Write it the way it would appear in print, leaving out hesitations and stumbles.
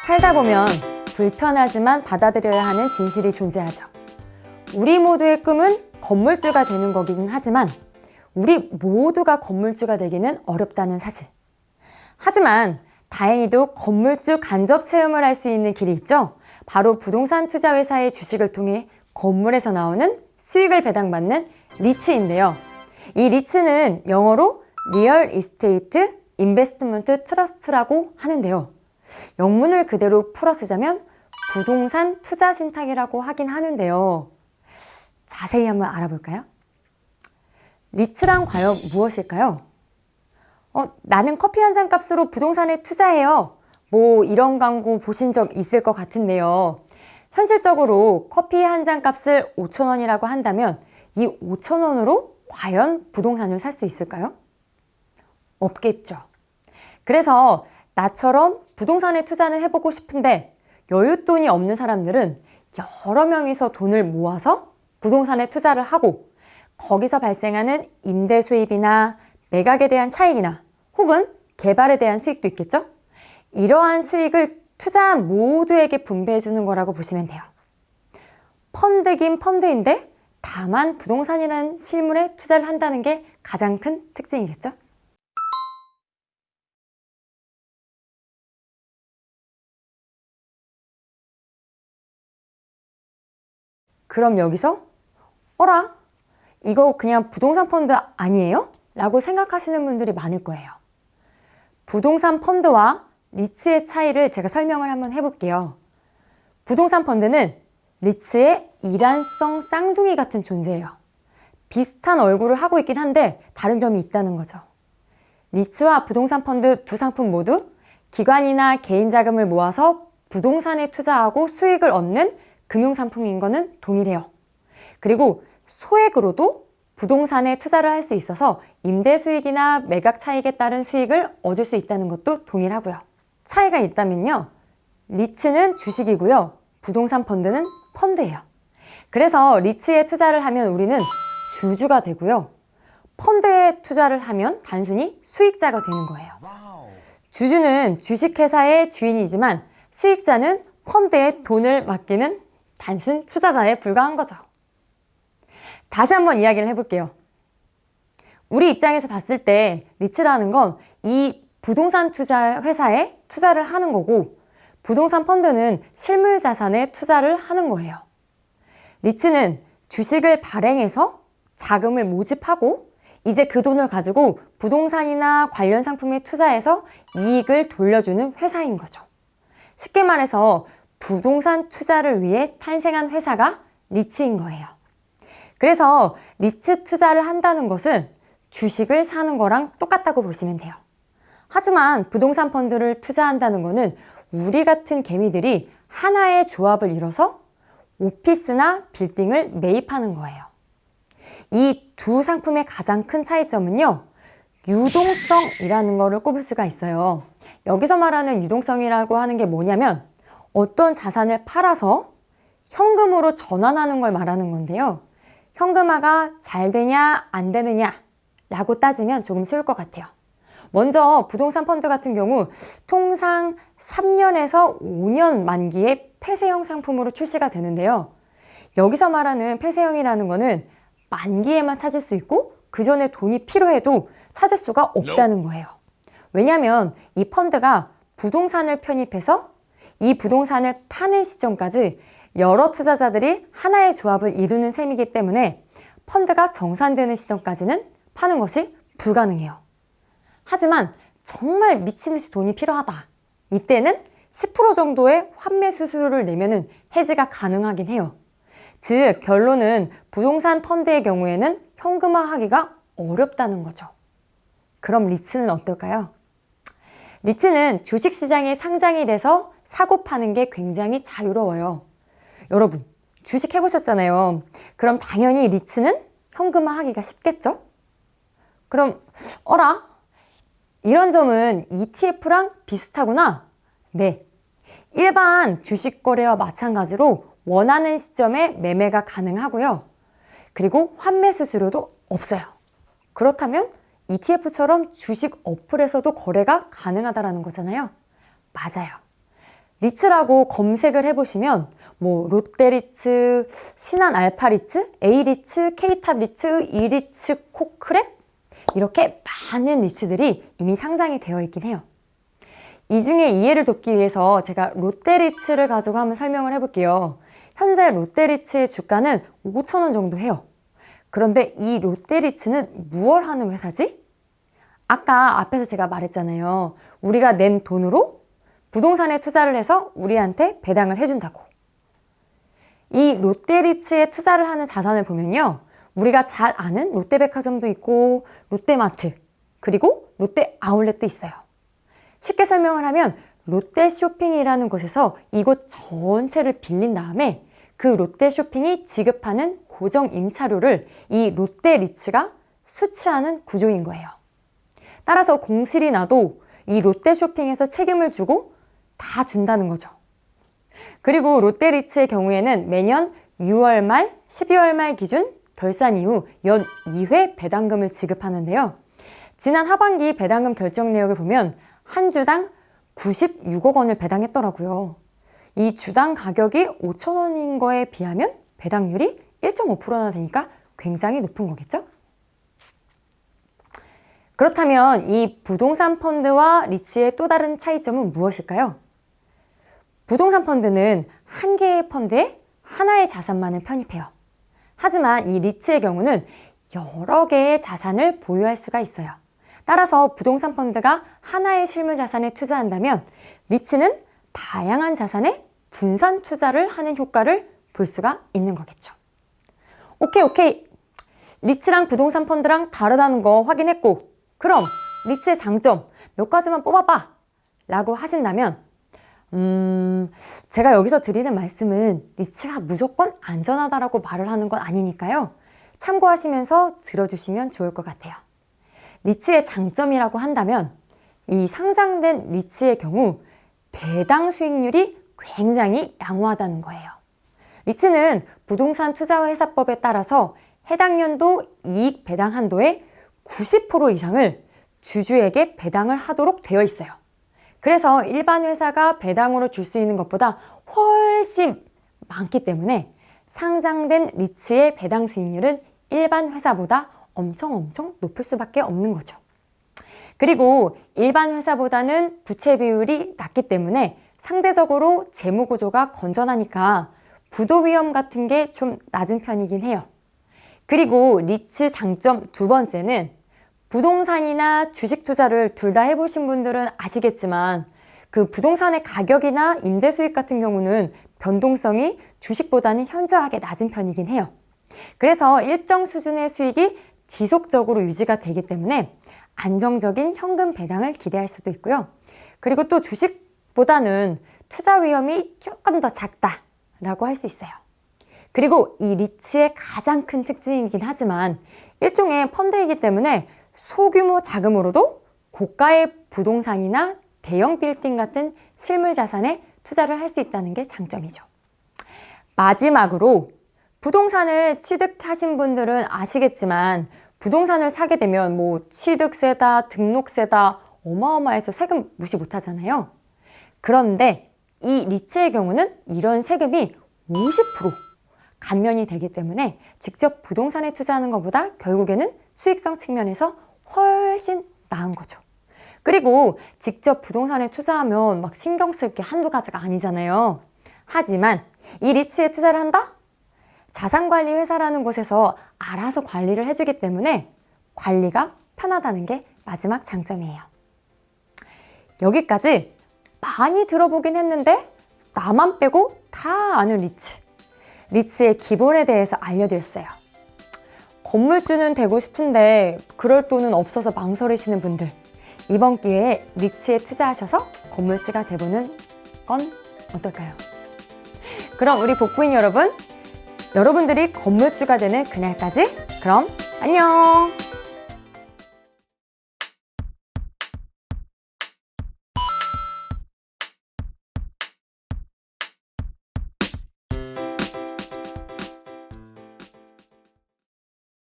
살다 보면 불편하지만 받아들여야 하는 진실이 존재하죠. 우리 모두의 꿈은 건물주가 되는 거긴 하지만 우리 모두가 건물주가 되기는 어렵다는 사실. 하지만 다행히도 건물주 간접 체험을 할 수 있는 길이 있죠. 바로 부동산 투자 회사의 주식을 통해 건물에서 나오는 수익을 배당받는 리츠인데요. 이 리츠는 영어로 리얼 이스테이트 인베스트먼트 트러스트라고 하는데요. 영문을 그대로 풀어 쓰자면 부동산 투자 신탁이라고 하긴 하는데요. 자세히 한번 알아볼까요? 리츠란 과연 무엇일까요? 나는 커피 한 잔 값으로 부동산에 투자해요. 이런 광고 보신 적 있을 것 같은데요. 현실적으로 커피 한 잔 값을 5,000원이라고 한다면 이 5,000원으로 과연 부동산을 살 수 있을까요? 없겠죠. 그래서 나처럼 부동산에 투자를 해보고 싶은데 여윳돈이 없는 사람들은 여러 명이서 돈을 모아서 부동산에 투자를 하고 거기서 발생하는 임대 수입이나 매각에 대한 차익이나 혹은 개발에 대한 수익도 있겠죠? 이러한 수익을 투자한 모두에게 분배해 주는 거라고 보시면 돼요. 펀드긴 펀드인데 다만 부동산이라는 실물에 투자를 한다는 게 가장 큰 특징이겠죠? 그럼 여기서 어라? 이거 그냥 부동산 펀드 아니에요? 라고 생각하시는 분들이 많을 거예요. 부동산 펀드와 리츠의 차이를 제가 설명을 한번 해볼게요. 부동산 펀드는 리츠의 일환성 쌍둥이 같은 존재예요. 비슷한 얼굴을 하고 있긴 한데 다른 점이 있다는 거죠. 리츠와 부동산 펀드 두 상품 모두 기관이나 개인 자금을 모아서 부동산에 투자하고 수익을 얻는 금융상품인 거는 동일해요. 그리고 소액으로도 부동산에 투자를 할 수 있어서 임대 수익이나 매각 차익에 따른 수익을 얻을 수 있다는 것도 동일하고요. 차이가 있다면요. 리츠는 주식이고요. 부동산 펀드는 펀드예요. 그래서 리츠에 투자를 하면 우리는 주주가 되고요. 펀드에 투자를 하면 단순히 수익자가 되는 거예요. 주주는 주식회사의 주인이지만 수익자는 펀드에 돈을 맡기는 단순 투자자에 불과한 거죠. 다시 한번 이야기를 해볼게요. 우리 입장에서 봤을 때 리츠라는 건 이 부동산 투자 회사에 투자를 하는 거고 부동산 펀드는 실물 자산에 투자를 하는 거예요. 리츠는 주식을 발행해서 자금을 모집하고 이제 그 돈을 가지고 부동산이나 관련 상품에 투자해서 이익을 돌려주는 회사인 거죠. 쉽게 말해서 부동산 투자를 위해 탄생한 회사가 리츠인 거예요. 그래서 리츠 투자를 한다는 것은 주식을 사는 거랑 똑같다고 보시면 돼요. 하지만 부동산 펀드를 투자한다는 거는 우리 같은 개미들이 하나의 조합을 이뤄서 오피스나 빌딩을 매입하는 거예요. 이 두 상품의 가장 큰 차이점은요. 유동성이라는 거를 꼽을 수가 있어요. 여기서 말하는 유동성이라고 하는 게 뭐냐면 어떤 자산을 팔아서 현금으로 전환하는 걸 말하는 건데요. 현금화가 잘 되냐 안 되느냐 라고 따지면 조금 쉬울 것 같아요. 먼저 부동산 펀드 같은 경우 통상 3년에서 5년 만기에 폐쇄형 상품으로 출시가 되는데요. 여기서 말하는 폐쇄형이라는 거는 만기에만 찾을 수 있고 그 전에 돈이 필요해도 찾을 수가 없다는 거예요. 왜냐하면 이 펀드가 부동산을 편입해서 이 부동산을 파는 시점까지 여러 투자자들이 하나의 조합을 이루는 셈이기 때문에 펀드가 정산되는 시점까지는 파는 것이 불가능해요. 하지만 정말 미친 듯이 돈이 필요하다. 이때는 10% 정도의 환매 수수료를 내면은 해지가 가능하긴 해요. 즉 결론은 부동산 펀드의 경우에는 현금화하기가 어렵다는 거죠. 그럼 리츠는 어떨까요? 리츠는 주식시장에 상장이 돼서 사고 파는 게 굉장히 자유로워요. 여러분 주식 해보셨잖아요. 그럼 당연히 리츠는 현금화하기가 쉽겠죠? 그럼 어라? 이런 점은 ETF랑 비슷하구나. 네. 일반 주식 거래와 마찬가지로 원하는 시점에 매매가 가능하고요. 그리고 환매 수수료도 없어요. 그렇다면 ETF처럼 주식 어플에서도 거래가 가능하다는 거잖아요. 맞아요. 리츠라고 검색을 해보시면 뭐 롯데리츠, 신한알파리츠, A리츠, K탑리츠, E리츠, 코크랩 이렇게 많은 리츠들이 이미 상장이 되어 있긴 해요. 이 중에 이해를 돕기 위해서 제가 롯데리츠를 가지고 한번 설명을 해볼게요. 현재 롯데리츠의 주가는 5,000원 정도 해요. 그런데 이 롯데리츠는 무얼 하는 회사지? 아까 앞에서 제가 말했잖아요. 우리가 낸 돈으로 부동산에 투자를 해서 우리한테 배당을 해준다고. 이 롯데리츠에 투자를 하는 자산을 보면요. 우리가 잘 아는 롯데백화점도 있고 롯데마트 그리고 롯데아울렛도 있어요. 쉽게 설명을 하면 롯데쇼핑이라는 곳에서 이곳 전체를 빌린 다음에 그 롯데쇼핑이 지급하는 고정 임차료를 이 롯데리츠가 수취하는 구조인 거예요. 따라서 공실이 나도 이 롯데쇼핑에서 책임을 지고 다 준다는 거죠. 그리고 롯데리츠의 경우에는 매년 6월 말, 12월 말 기준 결산 이후 연 2회 배당금을 지급하는데요. 지난 하반기 배당금 결정 내역을 보면 한 주당 96억 원을 배당했더라고요. 이 주당 가격이 5,000원인 거에 비하면 배당률이 1.5%나 되니까 굉장히 높은 거겠죠? 그렇다면 이 부동산 펀드와 리츠의 또 다른 차이점은 무엇일까요? 부동산 펀드는 한 개의 펀드에 하나의 자산만을 편입해요. 하지만 이 리츠의 경우는 여러 개의 자산을 보유할 수가 있어요. 따라서 부동산 펀드가 하나의 실물 자산에 투자한다면 리츠는 다양한 자산에 분산 투자를 하는 효과를 볼 수가 있는 거겠죠. 오케이. 리츠랑 부동산 펀드랑 다르다는 거 확인했고 그럼 리츠의 장점 몇 가지만 뽑아봐 라고 하신다면 제가 여기서 드리는 말씀은 리츠가 무조건 안전하다라고 말을 하는 건 아니니까요. 참고하시면서 들어주시면 좋을 것 같아요. 리츠의 장점이라고 한다면 이 상장된 리츠의 경우 배당 수익률이 굉장히 양호하다는 거예요. 리츠는 부동산 투자회사법에 따라서 해당 연도 이익 배당 한도의 90% 이상을 주주에게 배당을 하도록 되어 있어요. 그래서 일반 회사가 배당으로 줄 수 있는 것보다 훨씬 많기 때문에 상장된 리츠의 배당 수익률은 일반 회사보다 엄청 높을 수밖에 없는 거죠. 그리고 일반 회사보다는 부채 비율이 낮기 때문에 상대적으로 재무 구조가 건전하니까 부도 위험 같은 게 좀 낮은 편이긴 해요. 그리고 리츠 장점 두 번째는 부동산이나 주식 투자를 둘 다 해보신 분들은 아시겠지만 그 부동산의 가격이나 임대 수익 같은 경우는 변동성이 주식보다는 현저하게 낮은 편이긴 해요. 그래서 일정 수준의 수익이 지속적으로 유지가 되기 때문에 안정적인 현금 배당을 기대할 수도 있고요. 그리고 또 주식보다는 투자 위험이 조금 더 작다라고 할 수 있어요. 그리고 이 리츠의 가장 큰 특징이긴 하지만 일종의 펀드이기 때문에 소규모 자금으로도 고가의 부동산이나 대형 빌딩 같은 실물 자산에 투자를 할 수 있다는 게 장점이죠. 마지막으로 부동산을 취득하신 분들은 아시겠지만 부동산을 사게 되면 뭐 취득세다, 등록세다 어마어마해서 세금 무시 못하잖아요. 그런데 이 리츠의 경우는 이런 세금이 50% 감면이 되기 때문에 직접 부동산에 투자하는 것보다 결국에는 수익성 측면에서 훨씬 나은 거죠. 그리고 직접 부동산에 투자하면 막 신경 쓸 게 한두 가지가 아니잖아요. 하지만 이 리츠에 투자를 한다? 자산관리 회사라는 곳에서 알아서 관리를 해주기 때문에 관리가 편하다는 게 마지막 장점이에요. 여기까지 많이 들어보긴 했는데 나만 빼고 다 아는 리츠. 리츠의 기본에 대해서 알려드렸어요. 건물주는 되고 싶은데 그럴 돈은 없어서 망설이시는 분들, 이번 기회에 리츠에 투자하셔서 건물주가 돼보는 건 어떨까요? 그럼 우리 복부인 여러분, 여러분들이 건물주가 되는 그날까지 그럼 안녕!